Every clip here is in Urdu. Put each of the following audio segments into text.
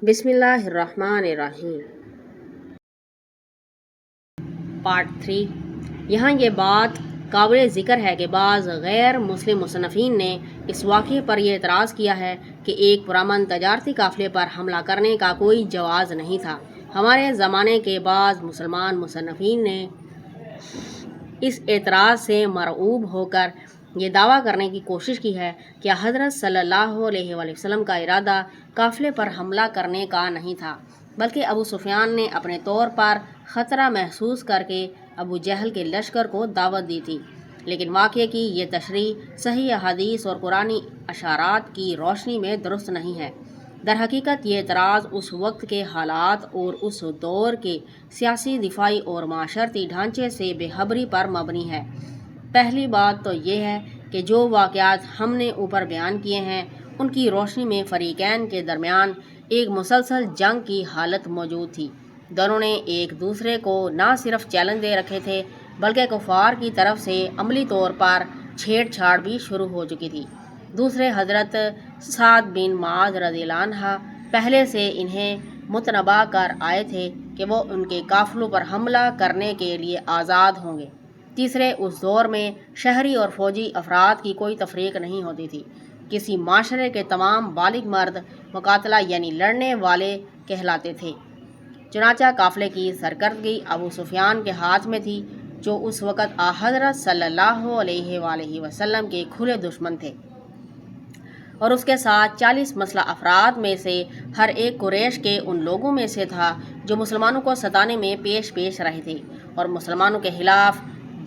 بسم اللہ الرحمن الرحیم۔ پارٹ 3۔ یہاں یہ بات قابل ذکر ہے کہ بعض غیر مسلم مصنفین نے اس واقعے پر یہ اعتراض کیا ہے کہ ایک پرامن تجارتی قافلے پر حملہ کرنے کا کوئی جواز نہیں تھا۔ ہمارے زمانے کے بعض مسلمان مصنفین نے اس اعتراض سے مرعوب ہو کر یہ دعویٰ کرنے کی کوشش کی ہے کہ حضرت صلی اللہ علیہ وآلہ وسلم کا ارادہ قافلے پر حملہ کرنے کا نہیں تھا، بلکہ ابو سفیان نے اپنے طور پر خطرہ محسوس کر کے ابو جہل کے لشکر کو دعوت دی تھی۔ لیکن واقعے کی یہ تشریح صحیح احادیث اور قرآنی اشارات کی روشنی میں درست نہیں ہے۔ در حقیقت یہ اعتراض اس وقت کے حالات اور اس دور کے سیاسی، دفاعی اور معاشرتی ڈھانچے سے بے خبری پر مبنی ہے۔ پہلی بات تو یہ ہے کہ جو واقعات ہم نے اوپر بیان کیے ہیں ان کی روشنی میں فریقین کے درمیان ایک مسلسل جنگ کی حالت موجود تھی۔ دونوں نے ایک دوسرے کو نہ صرف چیلنج دے رکھے تھے بلکہ کفار کی طرف سے عملی طور پر چھیڑ چھاڑ بھی شروع ہو چکی تھی۔ دوسرے حضرت سعد بن معاذ رضی اللہ عنہ پہلے سے انہیں متنبہ کر آئے تھے کہ وہ ان کے قافلوں پر حملہ کرنے کے لیے آزاد ہوں گے۔ تیسرے، اس دور میں شہری اور فوجی افراد کی کوئی تفریق نہیں ہوتی تھی۔ کسی معاشرے کے تمام بالغ مرد مقاتلہ یعنی لڑنے والے کہلاتے تھے۔ چنانچہ قافلے کی سرکردگی ابو سفیان کے ہاتھ میں تھی، جو اس وقت حضرت صلی اللہ علیہ وآلہ وسلم کے کھلے دشمن تھے، اور اس کے ساتھ 40 مسلح افراد میں سے ہر ایک قریش کے ان لوگوں میں سے تھا جو مسلمانوں کو ستانے میں پیش رہے تھے اور مسلمانوں کے خلاف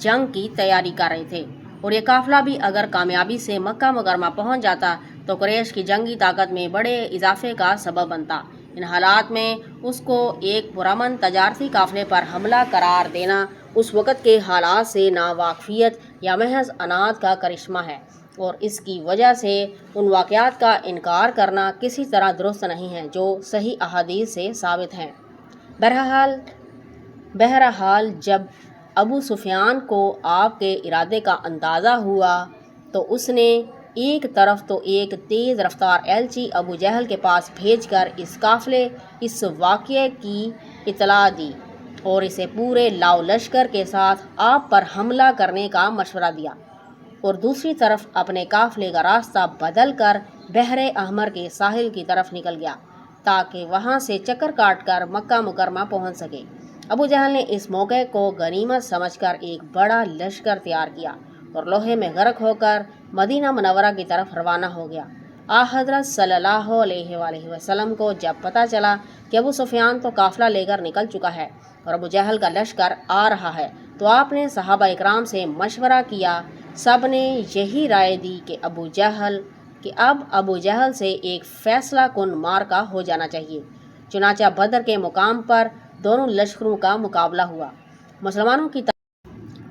جنگ کی تیاری کر رہے تھے۔ اور یہ قافلہ بھی اگر کامیابی سے مکہ مکرمہ پہنچ جاتا تو قریش کی جنگی طاقت میں بڑے اضافے کا سبب بنتا۔ ان حالات میں اس کو ایک پرامن تجارتی قافلے پر حملہ قرار دینا اس وقت کے حالات سے ناواقفیت یا محض عناد کا کرشمہ ہے، اور اس کی وجہ سے ان واقعات کا انکار کرنا کسی طرح درست نہیں ہے جو صحیح احادیث سے ثابت ہیں۔ بہرحال جب ابو سفیان کو آپ کے ارادے کا اندازہ ہوا تو اس نے ایک طرف تو ایک تیز رفتار ایلچی ابو جہل کے پاس بھیج کر اس واقعے کی اطلاع دی اور اسے پورے لاؤ لشکر کے ساتھ آپ پر حملہ کرنے کا مشورہ دیا، اور دوسری طرف اپنے قافلے کا راستہ بدل کر بحر احمر کے ساحل کی طرف نکل گیا تاکہ وہاں سے چکر کاٹ کر مکہ مکرمہ پہنچ سکے۔ ابو جہل نے اس موقع کو غنیمت سمجھ کر ایک بڑا لشکر تیار کیا اور لوہے میں غرق ہو کر مدینہ منورہ کی طرف روانہ ہو گیا۔ حضرت صلی اللہ علیہ وآلہ وسلم کو جب پتہ چلا کہ ابو سفیان تو قافلہ لے کر نکل چکا ہے اور ابو جہل کا لشکر آ رہا ہے، تو آپ نے صحابہ اکرام سے مشورہ کیا۔ سب نے یہی رائے دی کہ اب ابو جہل سے ایک فیصلہ کن معرکہ ہو جانا چاہیے۔ چنانچہ بدر کے مقام پر دونوں لشکروں کا مقابلہ ہوا۔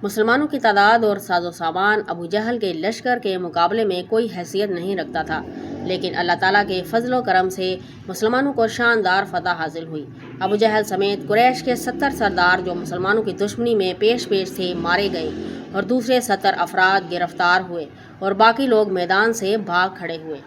مسلمانوں کی تعداد اور ساز و سامان ابو جہل کے لشکر کے مقابلے میں کوئی حیثیت نہیں رکھتا تھا، لیکن اللہ تعالیٰ کے فضل و کرم سے مسلمانوں کو شاندار فتح حاصل ہوئی۔ ابو جہل سمیت قریش کے 70 سردار جو مسلمانوں کی دشمنی میں پیش تھے مارے گئے، اور دوسرے 70 افراد گرفتار ہوئے، اور باقی لوگ میدان سے بھاگ کھڑے ہوئے۔